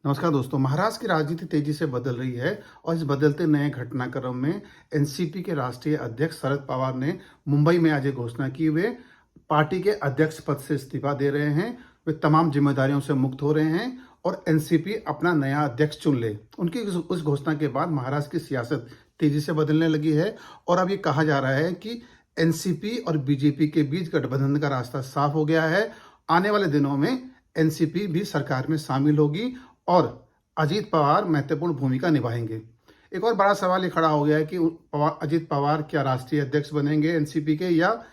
नमस्कार दोस्तों। महाराष्ट्र की राजनीति तेजी से बदल रही है और इस बदलते नए घटनाक्रम में एनसीपी के राष्ट्रीय अध्यक्ष शरद पवार ने मुंबई में आज ये घोषणा की वे पार्टी के अध्यक्ष पद से इस्तीफा दे रहे हैं। वे तमाम जिम्मेदारियों से मुक्त हो रहे हैं और एनसीपी अपना नया अध्यक्ष चुन ले। उनकी उस घोषणा के बाद महाराष्ट्र की सियासत तेजी से बदलने लगी है और अब ये कहा जा रहा है कि एनसीपी और बीजेपी के बीच गठबंधन का रास्ता साफ हो गया है। आने वाले दिनों में एनसीपी भी सरकार में शामिल होगी और अजीत पवार महत्वपूर्ण भूमिका निभाएंगे। एक और बड़ा सवाल ये खड़ा हो गया है कि अजीत पवार क्या राष्ट्रीय अध्यक्ष बनेंगे एनसीपी के, या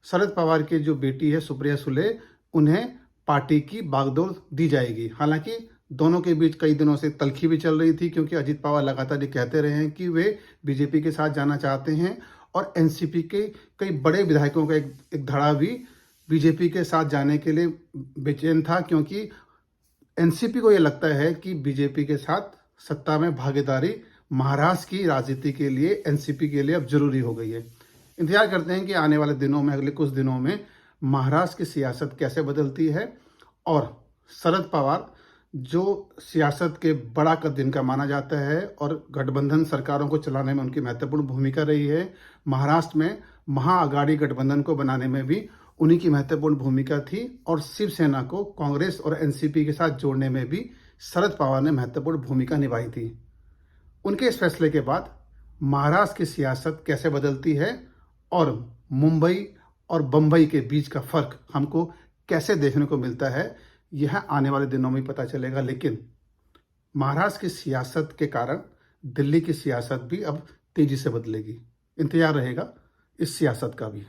शरद पवार की जो बेटी है सुप्रिया सुले उन्हें पार्टी की बागडोर दी जाएगी। हालांकि दोनों के बीच कई दिनों से तल्खी भी चल रही थी, क्योंकि अजीत पवार लगातार ये कहते रहे हैं कि वे बीजेपी के साथ जाना चाहते हैं और एनसीपी के कई बड़े विधायकों का एक धड़ा भी बीजेपी के साथ जाने के लिए बेचैन था, क्योंकि एनसीपी को ये लगता है कि बीजेपी के साथ सत्ता में भागीदारी महाराष्ट्र की राजनीति के लिए एनसीपी के लिए अब जरूरी हो गई है। इंतजार करते हैं कि आने वाले दिनों में, अगले कुछ दिनों में महाराष्ट्र की सियासत कैसे बदलती है और शरद पवार जो सियासत के बड़ा कद इनका माना जाता है और गठबंधन सरकारों को चलाने में उनकी महत्वपूर्ण भूमिका रही है। महाराष्ट्र में महाअघाड़ी गठबंधन को बनाने में भी उन्हीं की महत्वपूर्ण भूमिका थी और शिवसेना को कांग्रेस और एनसीपी के साथ जोड़ने में भी शरद पवार ने महत्वपूर्ण भूमिका निभाई थी। उनके इस फैसले के बाद महाराष्ट्र की सियासत कैसे बदलती है और मुंबई और बंबई के बीच का फर्क हमको कैसे देखने को मिलता है, यह आने वाले दिनों में पता चलेगा। लेकिन महाराष्ट्र की सियासत के कारण दिल्ली की सियासत भी अब तेजी से बदलेगी। इंतजार रहेगा इस सियासत का भी।